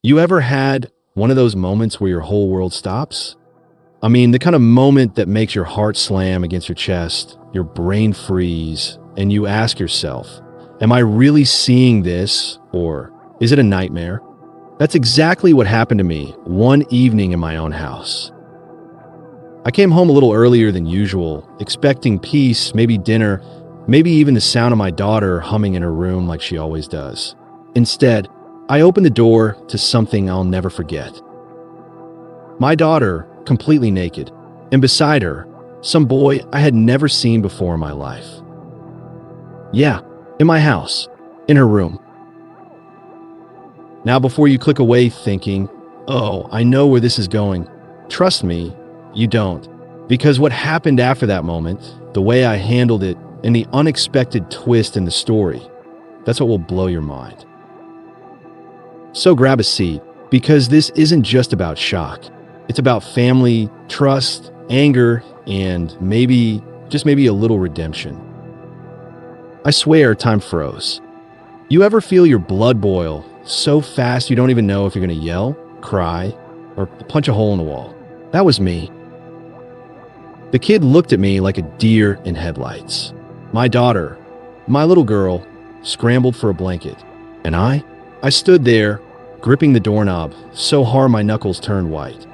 You ever had one of those moments where your whole world stops? I mean, the kind of moment that makes your heart slam against your chest, your brain freeze, and you ask yourself, am I really seeing this, or is it a nightmare? That's exactly what happened to me one evening in my own house. I came home a little earlier than usual, expecting peace, maybe dinner, maybe even the sound of my daughter humming in her room like she always does. Instead, I opened the door to something I'll never forget. My daughter, completely naked, and beside her, some boy I had never seen before in my life. Yeah, in my house, in her room. Now, before you click away thinking, oh, I know where this is going, trust me, you don't. Because what happened after that moment, the way I handled it, and the unexpected twist in the story, that's what will blow your mind. So grab a seat, because this isn't just about shock. It's about family, trust, anger, and maybe, just maybe a little redemption. I swear time froze. You ever feel your blood boil so fast you don't even know if you're gonna yell, cry, or punch a hole in the wall? That was me. The kid looked at me like a deer in headlights. My daughter, my little girl, scrambled for a blanket. And I stood there, gripping the doorknob so hard my knuckles turned white.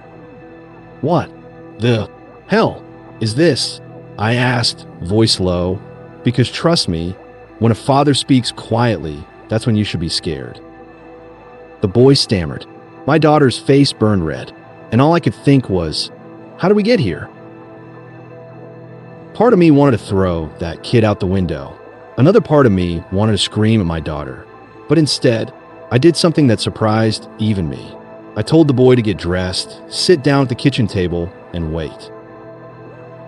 What the hell is this? I asked, voice low, because trust me, when a father speaks quietly, that's when you should be scared. The boy stammered. My daughter's face burned red, and all I could think was, how did we get here? Part of me wanted to throw that kid out the window. Another part of me wanted to scream at my daughter. But instead, I did something that surprised even me. I told the boy to get dressed, sit down at the kitchen table, and wait.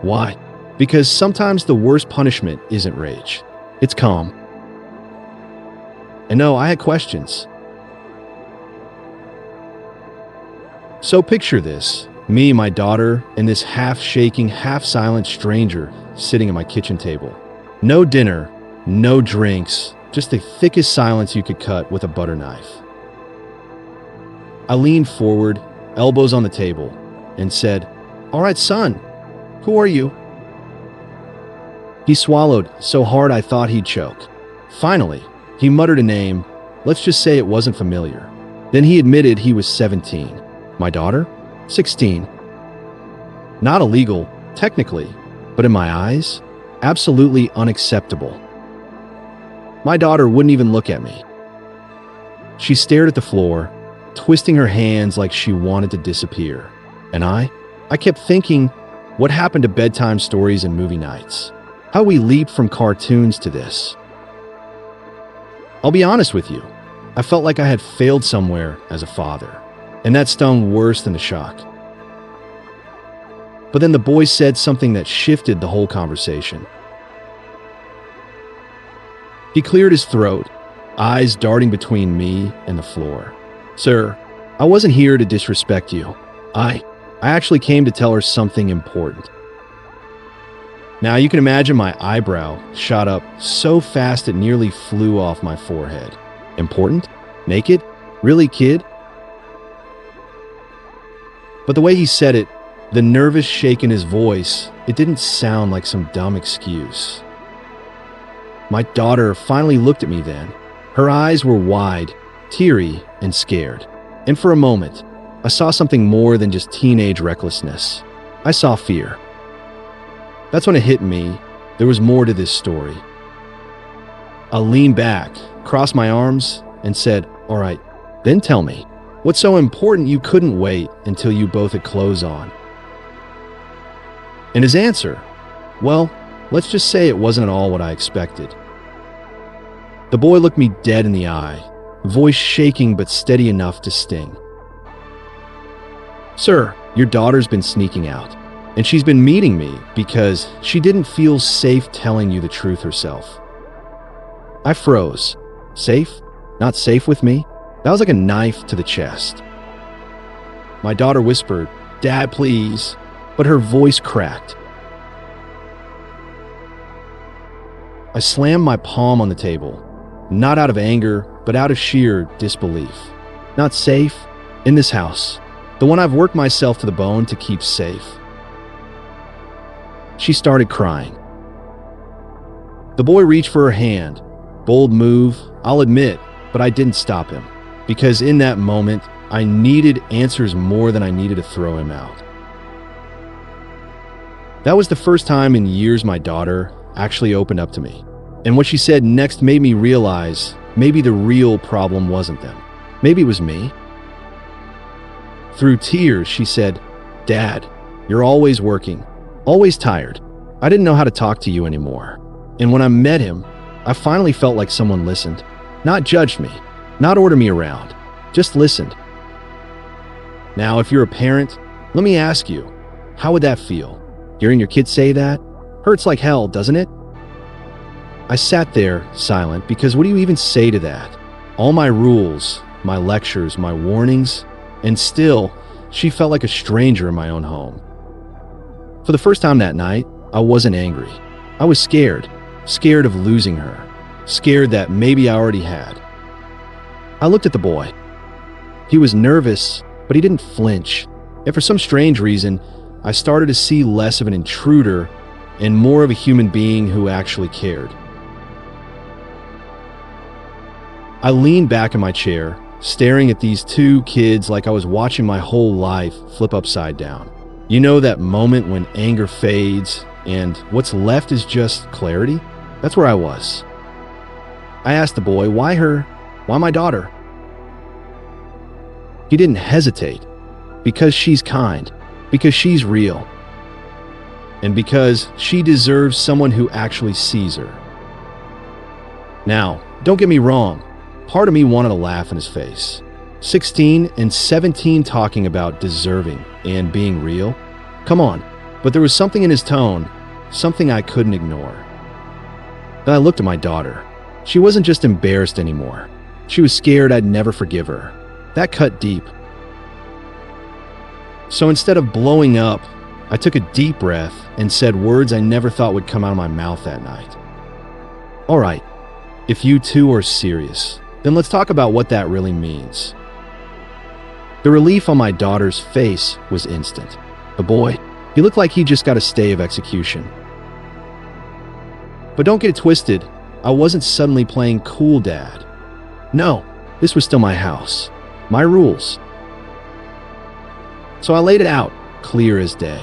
Why? Because sometimes the worst punishment isn't rage. It's calm. And no, I had questions. So picture this, me, my daughter, and this half-shaking, half-silent stranger sitting at my kitchen table. No dinner, no drinks, just the thickest silence you could cut with a butter knife. I leaned forward, elbows on the table, and said, "All right, son, who are you?" He swallowed so hard I thought he'd choke. Finally, he muttered a name. Let's just say it wasn't familiar. Then he admitted he was 17. My daughter? 16. Not illegal, technically, but in my eyes, absolutely unacceptable. My daughter wouldn't even look at me. She stared at the floor, twisting her hands like she wanted to disappear. And I kept thinking, what happened to bedtime stories and movie nights? How we leaped from cartoons to this. I'll be honest with you, I felt like I had failed somewhere as a father, and that stung worse than the shock. But then the boy said something that shifted the whole conversation. He cleared his throat, eyes darting between me and the floor. "Sir, I wasn't here to disrespect you. I actually came to tell her something important." Now you can imagine my eyebrow shot up so fast it nearly flew off my forehead. Important? Naked? Really, kid? But the way he said it, the nervous shake in his voice, it didn't sound like some dumb excuse. My daughter finally looked at me then. Her eyes were wide, teary, and scared. And for a moment, I saw something more than just teenage recklessness. I saw fear. That's when it hit me. There was more to this story. I leaned back, crossed my arms, and said, "All right, then tell me, what's so important you couldn't wait until you both had clothes on?" And his answer, well, let's just say it wasn't at all what I expected. The boy looked me dead in the eye, voice shaking but steady enough to sting. "Sir, your daughter's been sneaking out, and she's been meeting me because she didn't feel safe telling you the truth herself." I froze. Safe? Not safe with me? That was like a knife to the chest. My daughter whispered, "Dad, please," but her voice cracked. I slammed my palm on the table, not out of anger, but out of sheer disbelief. Not safe? in this house, the one I've worked myself to the bone to keep safe." She started crying. The boy reached for her hand. Bold move, I'll admit, but I didn't stop him. Because in that moment, I needed answers more than I needed to throw him out. That was the first time in years my daughter actually opened up to me. And what she said next made me realize maybe the real problem wasn't them. Maybe it was me. Through tears, she said, "Dad, you're always working, always tired. I didn't know how to talk to you anymore." And when I met him, I finally felt like someone listened, not judged me, not ordered me around, just listened. Now, if you're a parent, let me ask you, how would that feel? Hearing your kid say that? Hurts like hell, doesn't it? I sat there, silent, because what do you even say to that? All my rules, my lectures, my warnings, and still, she felt like a stranger in my own home. For the first time that night, I wasn't angry. I was scared of losing her, scared that maybe I already had. I looked at the boy. He was nervous, but he didn't flinch. And for some strange reason, I started to see less of an intruder and more of a human being who actually cared. I leaned back in my chair, staring at these two kids like I was watching my whole life flip upside down. You know that moment when anger fades and what's left is just clarity? That's where I was. I asked the boy, "Why her? Why my daughter?" He didn't hesitate. Because she's kind. Because she's real. And because she deserves someone who actually sees her. Now, don't get me wrong. Part of me wanted to laugh in his face. 16 and 17 talking about deserving and being real. Come on. But there was something in his tone, something I couldn't ignore. Then I looked at my daughter. She wasn't just embarrassed anymore. She was scared I'd never forgive her. That cut deep. So instead of blowing up, I took a deep breath and said words I never thought would come out of my mouth that night. "All right, if you two are serious, then let's talk about what that really means." The relief on my daughter's face was instant. The boy, he looked like he just got a stay of execution. But don't get it twisted, I wasn't suddenly playing cool dad. No, this was still my house, my rules. So I laid it out, clear as day.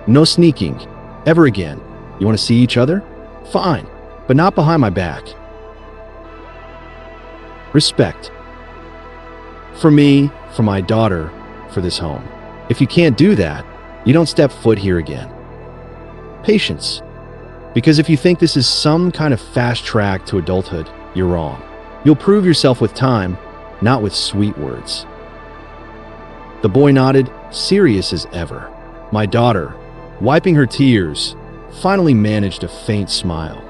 No sneaking, ever again. You want to see each other? Fine, but not behind my back. Respect. For me, for my daughter, for this home. If you can't do that, you don't step foot here again. Patience. Because if you think this is some kind of fast track to adulthood, you're wrong. You'll prove yourself with time, not with sweet words. The boy nodded, serious as ever. My daughter, wiping her tears, finally managed a faint smile.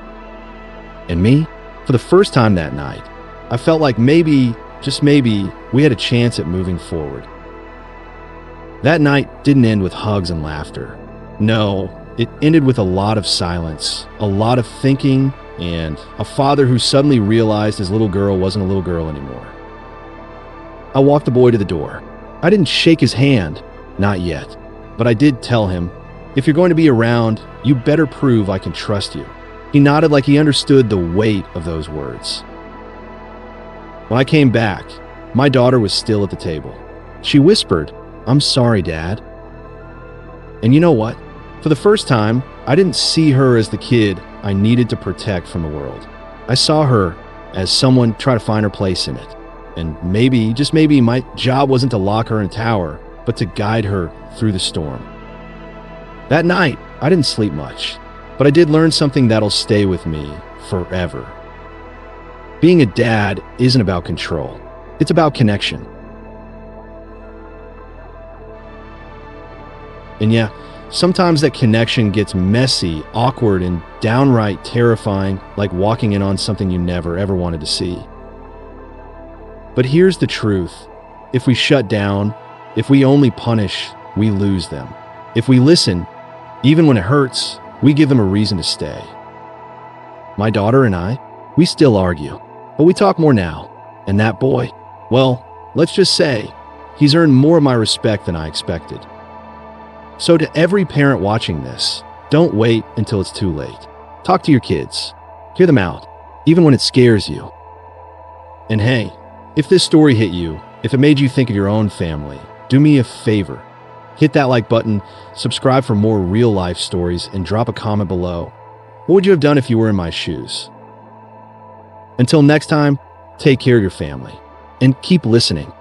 And me, for the first time that night, I felt like maybe, just maybe, we had a chance at moving forward. That night didn't end with hugs and laughter. No, it ended with a lot of silence, a lot of thinking, and a father who suddenly realized his little girl wasn't a little girl anymore. I walked the boy to the door. I didn't shake his hand, not yet, but I did tell him, "If you're going to be around, you better prove I can trust you." He nodded like he understood the weight of those words. When I came back, my daughter was still at the table. She whispered, "I'm sorry, Dad." And you know what? For the first time, I didn't see her as the kid I needed to protect from the world. I saw her as someone try to find her place in it. And maybe, just maybe, my job wasn't to lock her in a tower, but to guide her through the storm. That night, I didn't sleep much, but I did learn something that'll stay with me forever. Being a dad isn't about control. It's about connection. And yeah, sometimes that connection gets messy, awkward, and downright terrifying, like walking in on something you never ever wanted to see. But here's the truth. If we shut down, if we only punish, we lose them. If we listen, even when it hurts, we give them a reason to stay. My daughter and I, we still argue, but we talk more now. And that boy, well, Let's just say he's earned more of my respect than I expected. So to every parent watching this, don't wait until it's too late. Talk to your kids. Hear them out, even when it scares you. And hey, if this story hit you, if it made you think of your own family, do me a favor. Hit that like button, subscribe for more real-life stories, and drop a comment below. What would you have done if you were in my shoes? Until next time, take care of your family and keep listening.